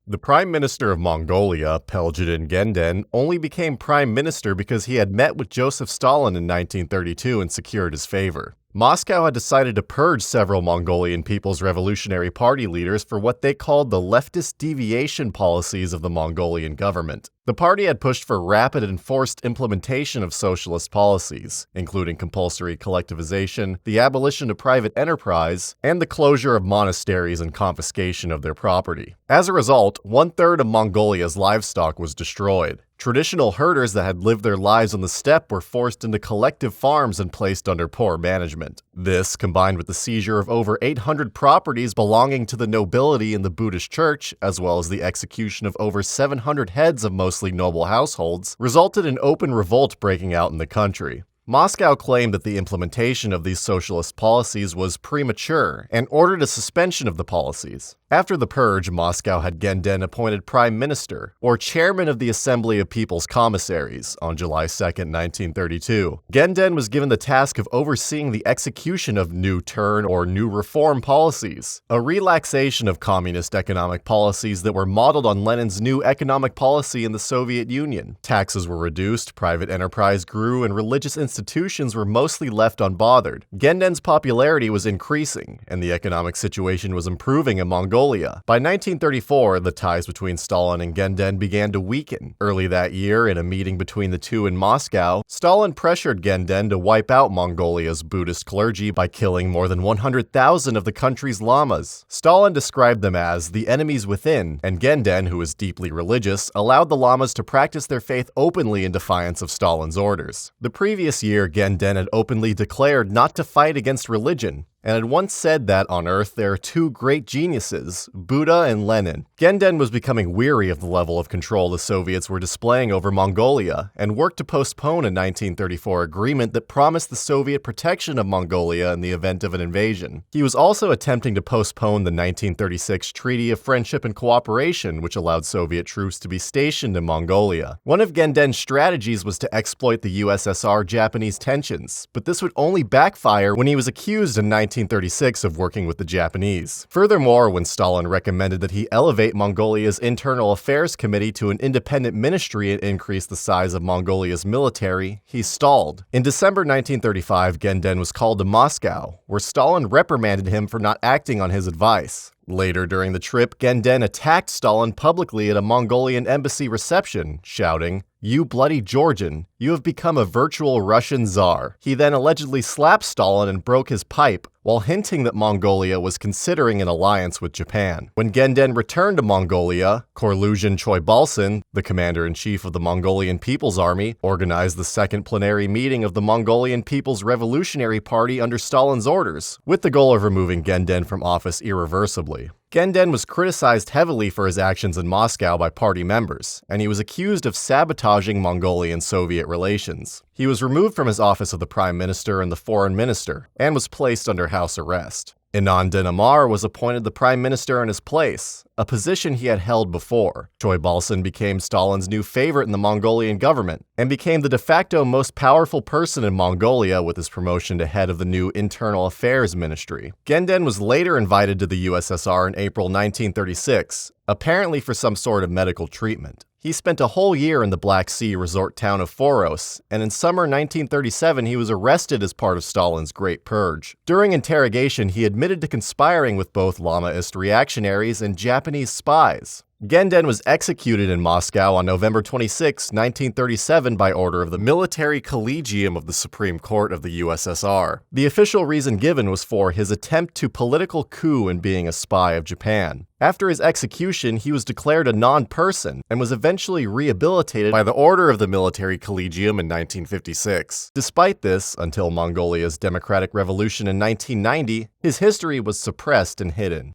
The Prime Minister of Mongolia, Pelgedin Genden, only became Prime Minister because he had met with Joseph Stalin in 1932 and secured his favor. Moscow had decided to purge several Mongolian People's Revolutionary Party leaders for what they called the leftist deviation policies of the Mongolian government. The party had pushed for rapid and forced implementation of socialist policies, including compulsory collectivization, the abolition of private enterprise, and the closure of monasteries and confiscation of their property. As a result, one-third of Mongolia's livestock was destroyed. Traditional herders that had lived their lives on the steppe were forced into collective farms and placed under poor management. This, combined with the seizure of over 800 properties belonging to the nobility in the Buddhist church, as well as the execution of over 700 heads of mostly noble households, resulted in open revolt breaking out in the country. Moscow claimed that the implementation of these socialist policies was premature and ordered a suspension of the policies. After the purge, Moscow had Genden appointed Prime Minister, or Chairman of the Assembly of People's Commissaries, on July 2, 1932. Genden was given the task of overseeing the execution of New Turn or New Reform policies, a relaxation of communist economic policies that were modeled on Lenin's new economic policy in the Soviet Union. Taxes were reduced, private enterprise grew, and religious institutions were mostly left unbothered. Genden's popularity was increasing, and the economic situation was improving in Mongolia. By 1934, the ties between Stalin and Genden began to weaken. Early that year, in a meeting between the two in Moscow, Stalin pressured Genden to wipe out Mongolia's Buddhist clergy by killing more than 100,000 of the country's lamas. Stalin described them as the enemies within, and Genden, who was deeply religious, allowed the lamas to practice their faith openly in defiance of Stalin's orders. The previous year, Genden had openly declared not to fight against religion, and had once said that on Earth there are two great geniuses, Buddha and Lenin. Genden was becoming weary of the level of control the Soviets were displaying over Mongolia, and worked to postpone a 1934 agreement that promised the Soviet protection of Mongolia in the event of an invasion. He was also attempting to postpone the 1936 Treaty of Friendship and Cooperation, which allowed Soviet troops to be stationed in Mongolia. One of Genden's strategies was to exploit the USSR-Japanese tensions, but this would only backfire when he was accused in 1936 of working with the Japanese. Furthermore, when Stalin recommended that he elevate Mongolia's Internal Affairs Committee to an independent ministry and increase the size of Mongolia's military, he stalled. In December 1935, Genden was called to Moscow, where Stalin reprimanded him for not acting on his advice. Later during the trip, Genden attacked Stalin publicly at a Mongolian embassy reception, shouting, "You bloody Georgian, you have become a virtual Russian czar." He then allegedly slapped Stalin and broke his pipe, while hinting that Mongolia was considering an alliance with Japan. When Genden returned to Mongolia, Khorluzhin Choibalsan, the commander-in-chief of the Mongolian People's Army, organized the second plenary meeting of the Mongolian People's Revolutionary Party under Stalin's orders, with the goal of removing Genden from office irreversibly. Genden was criticized heavily for his actions in Moscow by party members, and he was accused of sabotaging Mongolian-Soviet relations. He was removed from his office of the Prime Minister and the Foreign Minister, and was placed under house arrest. Onon was appointed the Prime Minister in his place, a position he had held before. Choibalsan became Stalin's new favorite in the Mongolian government, and became the de facto most powerful person in Mongolia with his promotion to head of the new Internal Affairs Ministry. Genden was later invited to the USSR in April 1936, apparently for some sort of medical treatment. He spent a whole year in the Black Sea resort town of Foros, and in summer 1937 he was arrested as part of Stalin's Great Purge. During interrogation, he admitted to conspiring with both Lamaist reactionaries and Japanese spies. Genden was executed in Moscow on November 26, 1937 by order of the Military Collegium of the Supreme Court of the USSR. The official reason given was for his attempt to political coup in being a spy of Japan. After his execution, he was declared a non-person and was eventually rehabilitated by the order of the Military Collegium in 1956. Despite this, until Mongolia's democratic revolution in 1990, his history was suppressed and hidden.